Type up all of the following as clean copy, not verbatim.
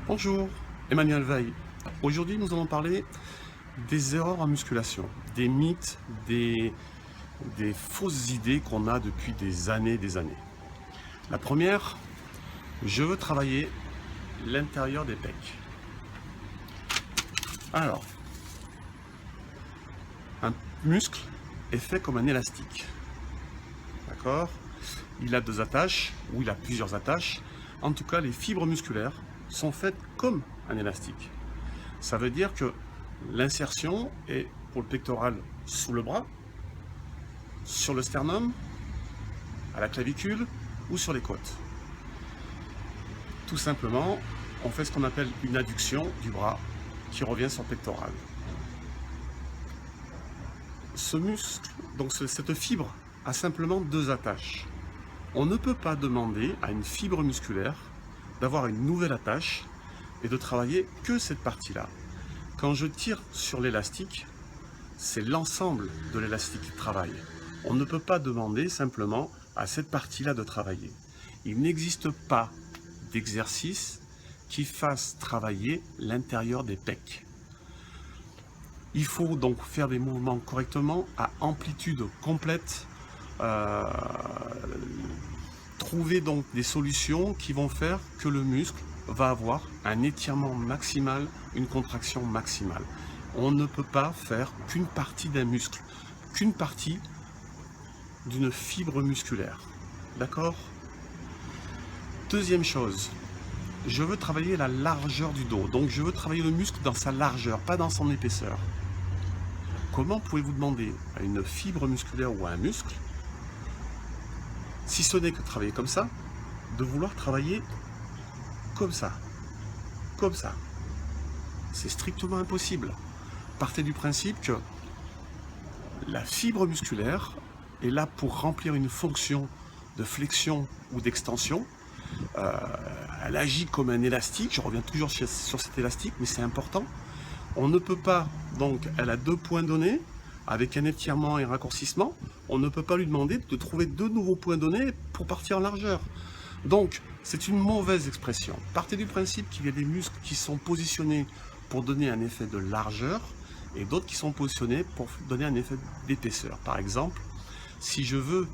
Bonjour, Emmanuel Veil. Aujourd'hui, nous allons parler des erreurs en musculation, des mythes, des fausses idées qu'on a depuis des années et des années. La première, je veux travailler l'intérieur des pecs. Alors, un muscle est fait comme un élastique. D'accord? Il a deux attaches, ou il a plusieurs attaches. En tout cas, les fibres musculaires sont faites comme un élastique. Ça veut dire que l'insertion est pour le pectoral sous le bras, sur le sternum, à la clavicule ou sur les côtes. Tout simplement, on fait ce qu'on appelle une adduction du bras qui revient sur le pectoral. Ce muscle, donc cette fibre, a simplement deux attaches. On ne peut pas demander à une fibre musculaire d'avoir une nouvelle attache et de travailler que cette partie-là. Quand je tire sur l'élastique, c'est l'ensemble de l'élastique qui travaille. On ne peut pas demander simplement à cette partie-là de travailler. Il n'existe pas d'exercice qui fasse travailler l'intérieur des pecs. Il faut donc faire des mouvements correctement, à amplitude complète, trouver donc des solutions qui vont faire que le muscle va avoir un étirement maximal, une contraction maximale. On ne peut pas faire qu'une partie d'un muscle, qu'une partie d'une fibre musculaire. D'accord? Deuxième chose, je veux travailler la largeur du dos. Donc je veux travailler le muscle dans sa largeur, pas dans son épaisseur. Comment pouvez-vous demander à une fibre musculaire ou à un muscle, si ce n'est que travailler comme ça, de vouloir travailler comme ça? Comme ça. C'est strictement impossible. Partez du principe que la fibre musculaire est là pour remplir une fonction de flexion ou d'extension. Elle agit comme un élastique. Je reviens toujours sur cet élastique, mais c'est important. On ne peut pas, donc elle a deux points donnés, avec un étirement et un raccourcissement. On ne peut pas lui demander de trouver deux nouveaux points donnés pour partir en largeur. Donc, c'est une mauvaise expression. Partez du principe qu'il y a des muscles qui sont positionnés pour donner un effet de largeur et d'autres qui sont positionnés pour donner un effet d'épaisseur. Par exemple, si je veux,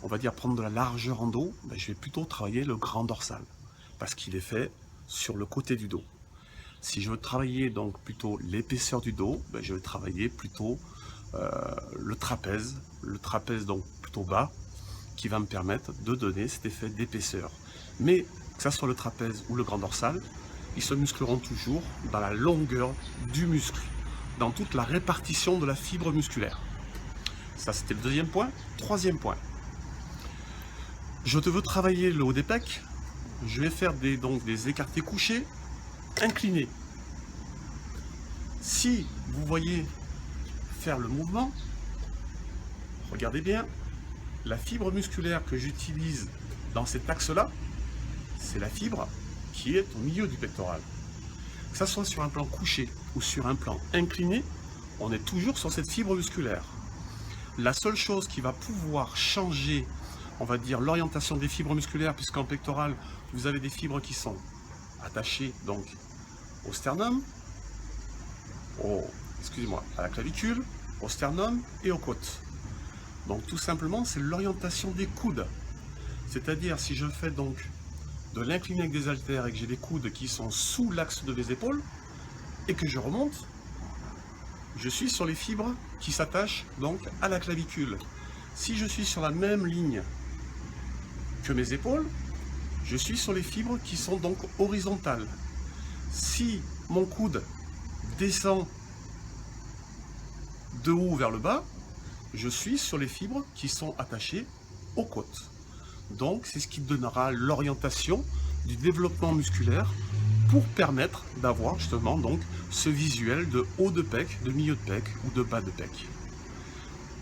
on va dire, prendre de la largeur en dos, je vais plutôt travailler le grand dorsal parce qu'il est fait sur le côté du dos. Si je veux travailler donc plutôt l'épaisseur du dos, je vais travailler plutôt le trapèze donc plutôt bas, qui va me permettre de donner cet effet d'épaisseur. Mais que ce soit le trapèze ou le grand dorsal, ils se muscleront toujours dans la longueur du muscle, dans toute la répartition de la fibre musculaire. Ça, c'était le deuxième point. Troisième point, je te veux travailler le haut des pecs, je vais faire donc des écartés couchés, inclinés. Si vous voyez faire le mouvement, regardez bien, la fibre musculaire que j'utilise dans cet axe-là, c'est la fibre qui est au milieu du pectoral. Que ce soit sur un plan couché ou sur un plan incliné, on est toujours sur cette fibre musculaire. La seule chose qui va pouvoir changer, on va dire, l'orientation des fibres musculaires, puisqu'en pectoral, vous avez des fibres qui sont attachées donc au sternum, à la clavicule, au sternum et aux côtes. Donc tout simplement, c'est l'orientation des coudes. C'est-à-dire, si je fais donc de l'incliné avec des haltères et que j'ai des coudes qui sont sous l'axe de mes épaules et que je remonte, je suis sur les fibres qui s'attachent donc à la clavicule. Si je suis sur la même ligne que mes épaules, je suis sur les fibres qui sont donc horizontales. Si mon coude descend de haut vers le bas, je suis sur les fibres qui sont attachées aux côtes. Donc c'est ce qui donnera l'orientation du développement musculaire pour permettre d'avoir justement donc ce visuel de haut de pec, de milieu de pec ou de bas de pec.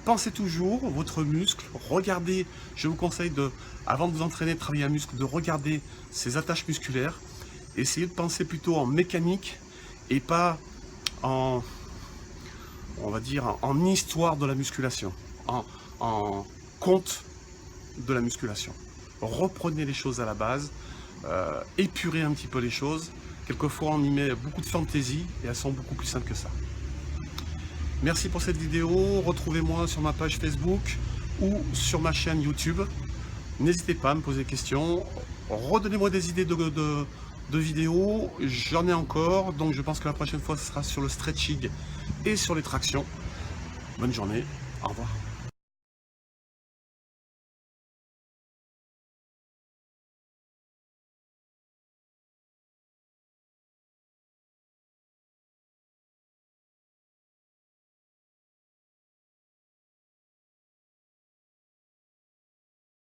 Pensez toujours votre muscle, regardez, je vous conseille avant de vous entraîner, de travailler un muscle, de regarder ses attaches musculaires, essayez de penser plutôt en mécanique et pas en, on va dire, en histoire de la musculation, en compte de la musculation. Reprenez les choses à la base, épurez un petit peu les choses, Quelquefois, on y met beaucoup de fantaisie et elles sont beaucoup plus simples que ça. Merci pour cette vidéo. Retrouvez-moi sur ma page Facebook ou sur ma chaîne YouTube. N'hésitez pas à me poser des questions. Redonnez-moi des idées de vidéos. J'en ai encore. Donc, je pense que la prochaine fois, ce sera sur le stretching et sur les tractions. Bonne journée. Au revoir.